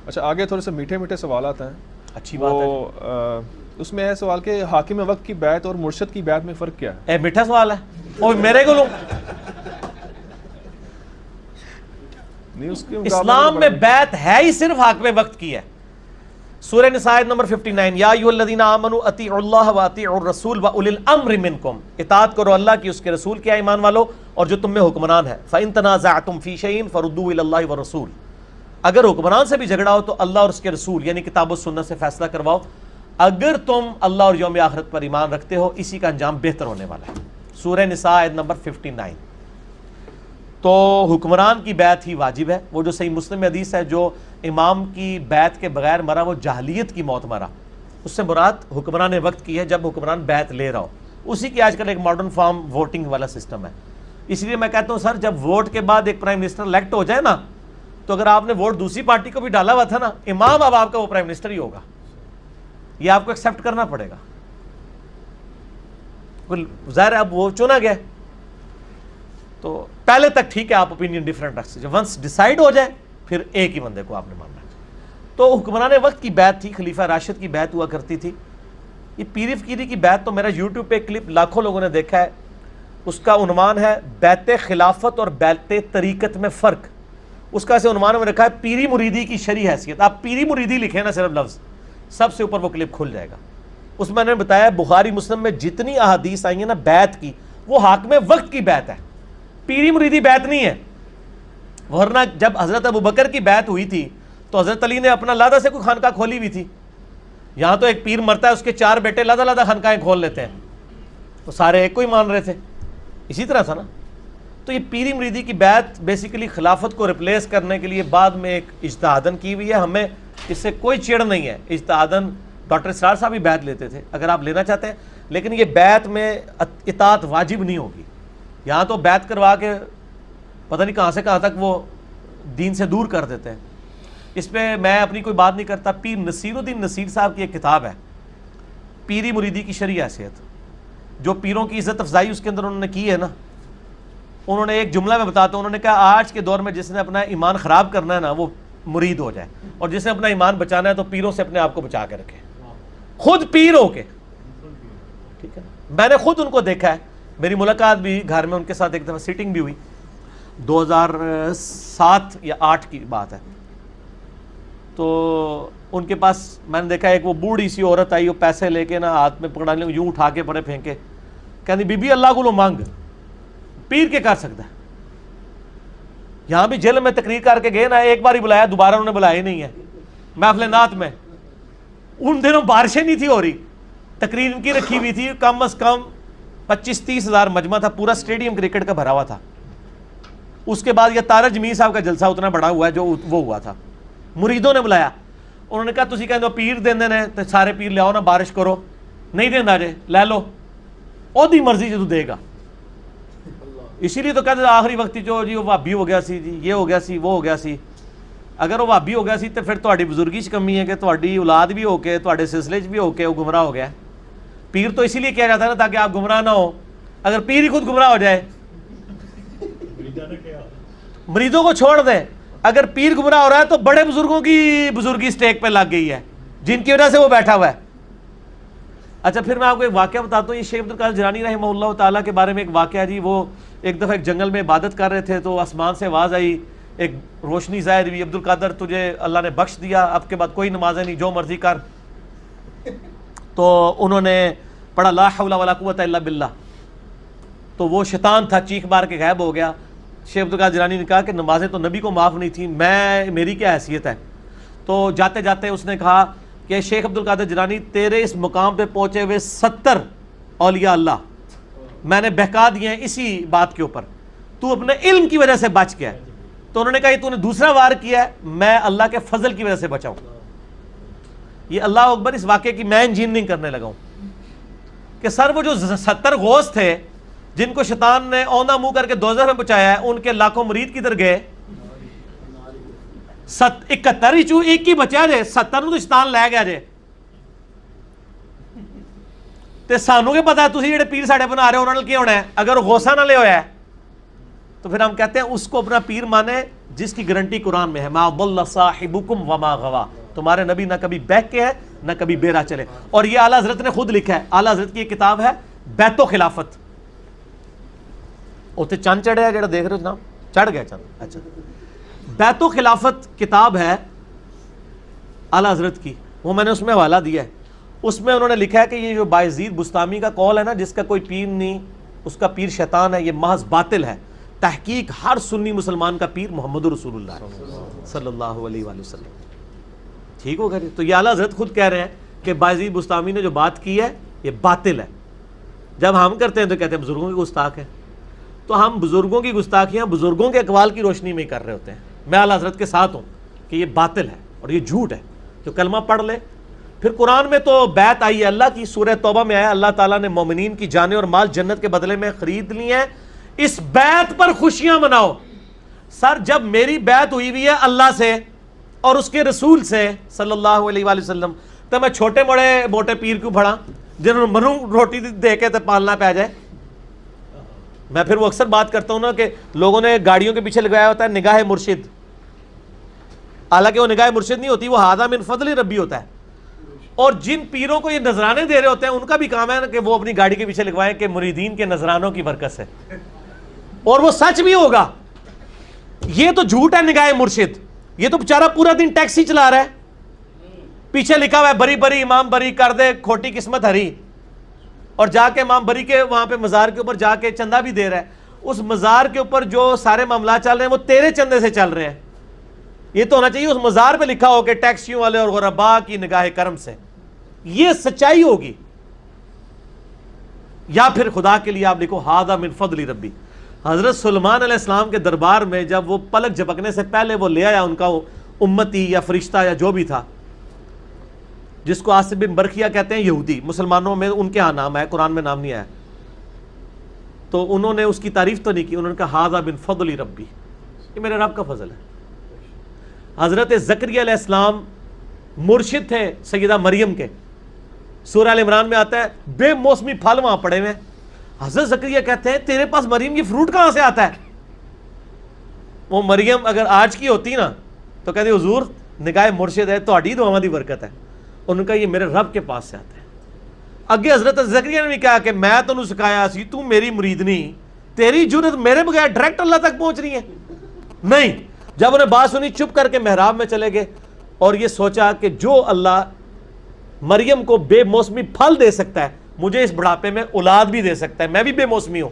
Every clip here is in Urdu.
اچھا آگے تھوڑے سے میٹھے میٹھے سوالات ہیں. اچھی بات ہے. اس میں ہے سوال کہ حاکم وقت کی بیعت اور مرشد کی بیعت میں فرق کیا ہے؟ میٹھا سوال ہے اور میرے کو اسلام میں بیعت ہے ہی صرف حاکم وقت کی ہے. سورہ نساء نمبر 59 یا ایھا الذین آمنوا اطیعوا اللہ واطیعوا الرسول واولی الامر منکم. اطاعت کرو اللہ کی، اس کے رسول کی، ایمان والو، اور جو تم میں حکمران ہے. فإن تنازعتم فی شیء فردوه الی اللہ والرسول. اگر حکمران سے بھی جھگڑا ہو تو اللہ اور اس کے رسول یعنی کتاب و سنت سے فیصلہ کرواؤ. اگر تم اللہ اور یوم آخرت پر ایمان رکھتے ہو اسی کا انجام بہتر ہونے والا ہے. سورہ نساء آیت نمبر 59. تو حکمران کی بیعت ہی واجب ہے. وہ جو صحیح مسلم میں حدیث ہے جو امام کی بیعت کے بغیر مرا وہ جاہلیت کی موت مرا، اس سے مراد حکمران وقت کی ہے جب حکمران بیعت لے رہا ہو. اسی کی آج کل ایک ماڈرن فارم ووٹنگ والا سسٹم ہے. اس لیے میں کہتا ہوں سر جب ووٹ کے بعد ایک پرائم منسٹر الیکٹ ہو جائے نا تو اگر آپ نے ووٹ دوسری پارٹی کو بھی ڈالا ہوا تھا نا، امام اب آپ کا وہ پرائم منسٹر ہی ہوگا. یہ آپ کو ایکسیپٹ کرنا پڑے گا. ظاہر ہے اب وہ چنا گیا تو پہلے تک ٹھیک ہے آپ اوپینین ڈیفرنٹ رکھ سکتے، ونس ڈیسائیڈ ہو جائے پھر ایک ہی بندے کو آپ نے ماننا ہے. تو حکمران وقت کی بیعت تھی، خلیفہ راشد کی بیعت ہوا کرتی تھی. یہ پیر فقیری کی بیعت تو میرا یوٹیوب پہ کلپ لاکھوں لوگوں نے دیکھا ہے. اس کا عنوان ہے بیعت خلافت اور بیعت طریقت میں فرق. اس کا ایسے عنوان میں رکھا ہے پیری مریدی کی شرعی حیثیت. آپ پیری مریدی لکھیں نا صرف لفظ، سب سے اوپر وہ کلپ کھل جائے گا. اس میں نے بتایا بخاری مسلم میں جتنی احادیث آئی ہیں نا بیعت کی، وہ حاکم وقت کی بیعت ہے، پیری مریدی بیعت نہیں ہے. ورنہ جب حضرت ابوبکر کی بیعت ہوئی تھی تو حضرت علی نے اپنا لادہ سے کوئی خانقاہ کھولی ہوئی تھی. یہاں تو ایک پیر مرتا ہے اس کے 4 بیٹے لادہ لادہ خانقاہیں کھول لیتے ہیں، تو سارے ایک کو ہی مان رہے تھے. اسی طرح تھا نا. تو یہ پیری مریدی کی بیعت بیسیکلی خلافت کو ریپلیس کرنے کے لیے بعد میں ایک اجتہادن کی ہوئی ہے. ہمیں اس سے کوئی چڑ نہیں ہے. اجتہادن ڈاکٹر اسرار صاحب بھی بیعت لیتے تھے اگر آپ لینا چاہتے ہیں، لیکن یہ بیعت میں اطاعت واجب نہیں ہوگی. یہاں تو بیعت کروا کے پتہ نہیں کہاں سے کہاں تک وہ دین سے دور کر دیتے ہیں. اس پہ میں اپنی کوئی بات نہیں کرتا. پیر نصیر الدین نصیر صاحب کی ایک کتاب ہے پیری مریدی کی شرعی حیثیت. جو پیروں کی عزت افزائی اس کے اندر انہوں نے کی ہے نا، انہوں نے ایک جملہ میں بتاتا ہوں، انہوں نے کہا آج کے دور میں جس نے اپنا ایمان خراب کرنا ہے نا وہ مرید ہو جائے، اور جس نے اپنا ایمان بچانا ہے تو پیروں سے اپنے آپ کو بچا کے رکھے، خود پیر ہو کے. ٹھیک ہے، میں نے خود ان کو دیکھا ہے. میری ملاقات بھی گھر میں ان کے ساتھ ایک دفعہ سیٹنگ بھی ہوئی، 2007 یا 8 کی بات ہے. تو ان کے پاس میں نے دیکھا ایک وہ بوڑھی سی عورت آئی، وہ پیسے لے کے نا ہاتھ میں پکڑانے یوں اٹھا کے پڑے پھینکے، کہنی بی بی اللہ کو لو مانگ، پیر کے کر سکتا ہے. یہاں بھی جیل میں تقریر کر کے گئے نا، ایک بار ہی بلایا، دوبارہ انہوں نے بلایا ہی نہیں ہے. محفل نعت میں ان دنوں بارشیں نہیں تھی ہو رہی، تقریر ان کی رکھی ہوئی تھی، کم از کم 25-30 ہزار مجمع تھا، پورا اسٹیڈیم کرکٹ کا بھرا ہوا تھا. اس کے بعد یہ تارا جمیل صاحب کا جلسہ اتنا بڑا ہوا ہے جو وہ ہوا تھا. مریدوں نے بلایا، انہوں نے کہا تسی کہندے ہو پیر دیندے نے تے سارے پیر لیاؤ نا بارش کرو، نہیں دیندا جے لے لو، اودی مرضی جدوں دے گا. اسی لیے تو کہتے آخری وقت جو جی وہ وہابی ہو گیا سی، جی یہ ہو گیا سی، وہ ہو گیا سی. اگر وہ وہابی ہو گیا سی تو پھر تہاڈی بزرگی چ کمی ہے کہ تہاڈی اولاد بھی ہو کے تہاڈے سلسلے چ بھی ہو کے وہ گمراہ ہو گیا. پیر تو اسی لیے کیا جاتا ہے نا تاکہ آپ گمراہ نہ ہو. اگر پیر ہی خود گمراہ ہو جائے، مریدوں کو چھوڑ دیں. اگر پیر گمراہ ہو رہا ہے تو بڑے بزرگوں کی بزرگی اسٹیک پہ لگ گئی ہے جن کی وجہ سے وہ بیٹھا ہوا ہے. اچھا پھر میں آپ کو ایک واقعہ بتاتا ہوں. یہ شیخ عبد القادر جیلانی رحمہ اللہ تعالیٰ کے بارے میں ایک واقعہ جی. وہ ایک دفعہ ایک جنگل میں عبادت کر رہے تھے تو آسمان سے آواز آئی، ایک روشنی ظاہر ہوئی، عبد القادر تجھے اللہ نے بخش دیا، اب کے بعد کوئی نمازیں نہیں، جو مرضی کر. تو انہوں نے پڑھا لا حول ولا قوت الا باللہ. تو وہ شیطان تھا، چیخ مار کے غائب ہو گیا. شیخ عبد القادر جیلانی نے کہا کہ نمازیں تو نبی کو معاف نہیں تھیں، میری کیا حیثیت ہے. تو جاتے جاتے اس نے کہا کہ شیخ عبد القادر جیلانی تیرے اس مقام پہ پہنچے ہوئے 70 اولیاء اللہ میں نے بہکا دیے ہیں اسی بات کے اوپر، تو اپنے علم کی وجہ سے بچ گیا. تو انہوں نے کہا یہ تو نے دوسرا وار کیا ہے، میں اللہ کے فضل کی وجہ سے بچا ہوں. یہ اللہ اکبر اس واقعے کی میں انجینئرنگ کرنے لگا ہوں کہ سر وہ جو 70 غوث تھے جن کو شیطان نے اوندھا منہ کر کے دوزخ میں پہنچایا ہے، ان کے لاکھوں مرید کدھر گئے؟ 71 ہی چوں ایک ہی بچا جے، 70 تو شیطان لے گیا جے. تے سانو کے پتا تسی جڑے پیر ساڈے بنا رہے ہو انہاں نال کی ہونا ہے اگر غوثاں نال ہویا ہے. تو پھر ہم کہتے ہیں اس کو اپنا پیر مانے جس کی گارنٹی قرآن میں ہے، ما ضل صاحبکم وما غوا، تمہارے نبی نہ کبھی بہک کے ہے نہ کبھی بے راہ چلے. اور یہ اعلیٰ حضرت نے خود لکھا ہے، اعلیٰ حضرت کی ایک کتاب ہے بیت و خلافت. اتنے چند چڑھے ہے جڑا دیکھ رہے ہو جناب، چڑھ گیا چند. اچھا، بیت و خلافت کتاب ہے اعلیٰ حضرت کی، وہ میں نے اس میں حوالہ دیا ہے. اس میں انہوں نے لکھا ہے کہ یہ جو بایزید بستامی کا قول ہے نا، جس کا کوئی پیر نہیں، اس کا پیر شیطان ہے، یہ محض باطل ہے. تحقیق ہر سنی مسلمان کا پیر محمد رسول اللہ صلی اللہ علیہ وآلہ وسلم. ٹھیک ہوگا جی. تو یہ اعلیٰ حضرت خود کہہ رہے ہیں کہ بایزید بستامی نے جو بات کی ہے یہ باطل ہے. جب ہم کرتے ہیں تو کہتے ہیں بزرگوں کی گستاخ ہے. تو ہم بزرگوں کی گستاخیاں بزرگوں کے اقوال کی روشنی میں ہی کر رہے ہوتے ہیں. میں اعلیٰ حضرت کے ساتھ ہوں کہ یہ باطل ہے اور یہ جھوٹ ہے. جو کلمہ پڑھ لے. پھر قرآن میں تو بیعت آئی ہے اللہ کی، سورہ توبہ میں آیا اللہ تعالیٰ نے مومنین کی جانیں اور مال جنت کے بدلے میں خرید لی ہیں، اس بیعت پر خوشیاں مناؤ. سر جب میری بیعت ہوئی ہوئی ہے اللہ سے اور اس کے رسول سے صلی اللہ علیہ وآلہ وسلم، تو میں چھوٹے موٹے پیر کیوں پڑھا جنہوں نے منو روٹی دے کے تو پالنا پہ جائے. میں پھر وہ اکثر بات کرتا ہوں نا کہ لوگوں نے گاڑیوں کے پیچھے لگایا ہوتا ہے نگاہ مرشد، حالانکہ وہ نگاہ مرشد نہیں ہوتی، وہ ھذا من فضل ربی ہوتا ہے. اور جن پیروں کو یہ نذرانے دے رہے ہوتے ہیں ان کا بھی کام ہے کہ وہ اپنی گاڑی کے پیچھے لگوائیں کہ مریدین کے نذرانوں کی برکت سے، اور وہ سچ بھی ہوگا. یہ تو جھوٹ ہے نگاہ مرشد. یہ تو بیچارہ پورا دن ٹیکسی چلا رہا ہے، پیچھے لکھا ہوا ہے بری بری امام بری کر دے کھوٹی قسمت ہری، اور جا کے امام بری کے وہاں پہ مزار کے اوپر جا کے چندہ بھی دے رہا ہے. اس مزار کے اوپر جو سارے معاملات چل رہے ہیں وہ تیرے چندے سے چل رہے ہیں. یہ تو ہونا چاہیے اس مزار پہ لکھا ہو کہ ٹیکسیوں والے اور غرباء کی نگاہ کرم سے. یہ سچائی ہوگی. یا پھر خدا کے لیے آپ لکھو ھذا من فضل ربی. حضرت سلیمان علیہ السلام کے دربار میں جب وہ پلک جھپکنے سے پہلے وہ لے آیا ان کا امتی یا فرشتہ یا جو بھی تھا، جس کو عاصم بن برخیہ کہتے ہیں یہودی، مسلمانوں میں ان کے ہاں نام ہے، قرآن میں نام نہیں آیا. تو انہوں نے اس کی تعریف تو نہیں کی، انہوں نے کہا ھذا من فضل ربی، یہ میرے رب کا فضل ہے. حضرت زکریا علیہ السلام مرشد تھے سیدہ مریم کے. سورہ ال عمران میں آتا ہے بے موسمی پھل وہاں پڑے ہوئے. حضرت زکریا کہتے ہیں تیرے پاس مریم یہ فروٹ کہاں سے آتا ہے؟ وہ مریم اگر آج کی ہوتی نا تو کہتے حضور نگاہ مرشد ہے تہاڈی دعاواں دی برکت ہے. ان کا یہ میرے رب کے پاس سے آتا ہے. اگے حضرت زکریا نے بھی کہا کہ میں تینوں سکھایا سی، تو میری مریدنی، تیری جرت میرے بغیر ڈائریکٹ اللہ تک پہنچ رہی ہے. نہیں، جب انہیں بات سنی چپ کر کے محراب میں چلے گئے اور یہ سوچا کہ جو اللہ مریم کو بے موسمی پھل دے سکتا ہے مجھے اس بڑھاپے میں اولاد بھی دے سکتا ہے، میں بھی بے موسمی ہوں.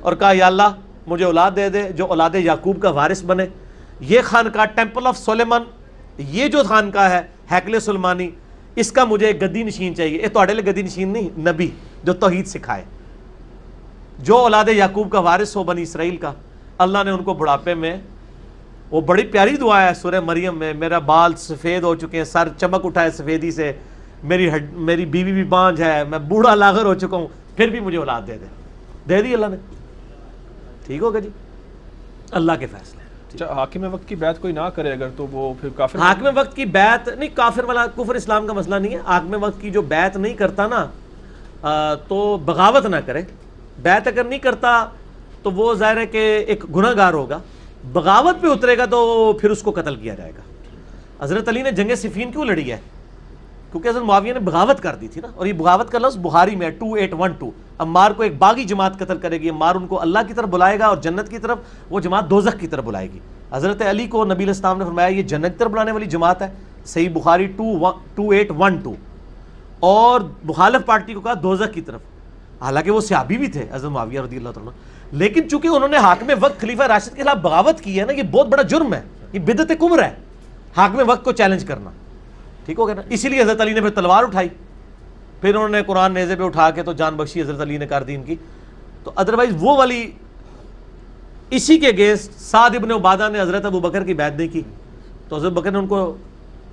اور کہا یا اللہ مجھے اولاد دے دے جو اولاد یعقوب کا وارث بنے. یہ خانقاہ ٹیمپل آف سلیمان، یہ جو خانقاہ ہے ہیکل سلمانی، اس کا مجھے ایک گدی نشین چاہیے. یہ تہاڈے لئے گدی نشین نہیں، نبی جو توحید سکھائے، جو اولاد یعقوب کا وارث ہو بنی اسرائیل کا. اللہ نے ان کو بڑھاپے میں، وہ بڑی پیاری دعا ہے سورہ مریم میں، میرا بال سفید ہو چکے ہیں، سر چمک اٹھا ہے سفیدی سے، میری بیوی بھی بانجھ ہے، میں بوڑھا لاغر ہو چکا ہوں، پھر بھی مجھے اولاد دے دی اللہ نے. ٹھیک ہوگا جی، اللہ کے فیصلے. حاکم وقت کی بیعت کوئی نہ کرے اگر تو وہ پھر کافر. حاکم وقت کی بیعت نہیں، کافر والا کفر اسلام کا مسئلہ نہیں ہے. حاکم وقت کی جو بیعت نہیں کرتا نا تو بغاوت نہ کرے. بیعت اگر نہیں کرتا تو وہ ظاہر ہے کہ ایک گناہ گار ہوگا. بغاوت پہ اترے گا تو پھر اس کو قتل کیا جائے گا. حضرت علی نے جنگ صفین کیوں لڑی ہے؟ کیونکہ حضرت معاویہ نے بغاوت کر دی تھی نا. اور یہ بغاوت کا لفظ بخاری میں 2812. عمار کو ایک باغی جماعت قتل کرے گی، عمار ان کو اللہ کی طرف بلائے گا اور جنت کی طرف، وہ جماعت دوزخ کی طرف بلائے گی. حضرت علی کو نبی علیہ السلام نے فرمایا یہ جنت کی طرف بلانے والی جماعت ہے، صحیح بخاری 2812. اور مخالف پارٹی کو کہا دوزخ کی طرف. حالانکہ وہ صحابی بھی تھے حضرت معاویہ رضی اللہ تعالیٰ، لیکن چونکہ انہوں نے حاکم وقت خلیفہ راشد کے خلاف بغاوت کی ہے نا، یہ بہت بڑا جرم ہے، یہ بدعت کبر ہے حاکم وقت کو چیلنج کرنا. ٹھیک ہو گیا نا. اسی لیے حضرت علی نے پھر تلوار اٹھائی، پھر انہوں نے قرآن نیزے پہ اٹھا کے تو جان بخشی حضرت علی نے کر دی ان کی. تو ادروائز وہ والی اسی کے اگینسٹ سعد ابن عبادہ نے حضرت ابو بکر کی بیعت نہیں کی تو حضرت بکر نے ان کو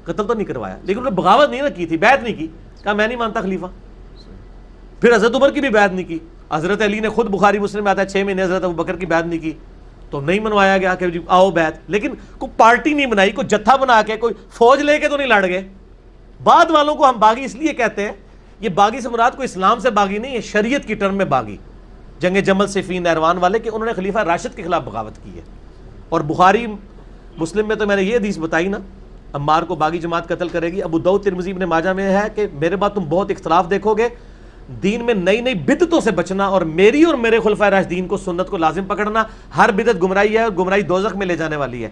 قتل تو نہیں کروایا، لیکن انہوں نے بغاوت نہیں نہ کی تھی، بیعت نہیں کی، کہا میں نہیں مانتا خلیفہ. پھر حضرت عمر کی بھی بیعت نہیں کی. حضرت علی نے خود بخاری مسلم میں آتا ہے 6 مہینے حضرت ابو بکر کی بیعت نہیں کی تو نہیں منوایا گیا کہ جی آؤ بیعت. لیکن کوئی پارٹی نہیں بنائی، کوئی جتھا بنا کے، کوئی فوج لے کے تو نہیں لڑ گئے. بعد والوں کو ہم باغی اس لیے کہتے ہیں، یہ باغی سے مراد کوئی اسلام سے باغی نہیں ہے، شریعت کی ٹرم میں باغی. جنگ جمل صفین نہروان والے کہ انہوں نے خلیفہ راشد کے خلاف بغاوت کی ہے. اور بخاری مسلم میں تو میں نے یہ حدیث بتائی نا، عمار کو باغی جماعت قتل کرے گی. ابو داؤد ترمذی ابن ماجہ میں ہے کہ میرے بعد تم بہت اختلاف دیکھو گے، دین میں نئی نئی بدعتوں سے بچنا، اور میری اور میرے خلفائے راشدین کو سنت کو لازم پکڑنا. ہر بدعت گمراہی ہے، اور گمراہی دوزخ میں لے جانے والی ہے.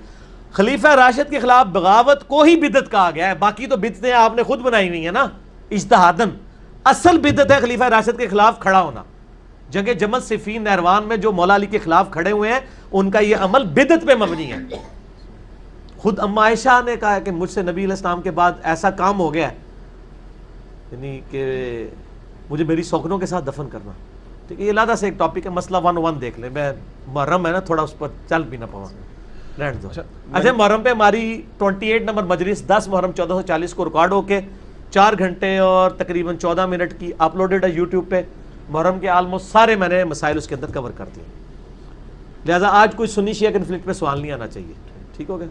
خلیفہ راشد کے خلاف بغاوت کو ہی بدعت کہا گیا ہے، باقی تو بدعتیں آپ نے خود بنائی ہوئی ہیں نا اجتہادن. اصل بدعت ہے خلیفہ راشد کے خلاف کھڑا ہونا. جنگ جمل صفین نہروان میں جو مولا علی کے خلاف کھڑے ہوئے ہیں ان کا یہ عمل بدعت پہ مبنی ہے. خود اما عائشہ نے کہا کہ مجھ سے نبی علیہ السلام کے بعد ایسا کام ہو گیا ہے، یعنی کہ مجھے میری سوکنوں کے ساتھ دفن کرنا. ٹھیک ہے، یہ علیحدہ سے ایک ٹاپک ہے، مسئلہ 101 دیکھ لیں. میں محرم ہے نا تھوڑا اس پر چل بھی نہ پاؤں، رہنے دو. اچھا، محرم پہ ہماری 28 نمبر مجلس 10 محرم 1440 کو ریکارڈ ہو کے 4 گھنٹے اور تقریباً 14 منٹ کی اپلوڈڈ ہے یوٹیوب پہ. محرم کے آلموسٹ سارے میں نے مسائل اس کے اندر کور کر دیے، لہٰذا آج کوئی سنی شیعہ کنفلکٹ پہ سوال نہیں آنا چاہیے. ٹھیک ہو گیا.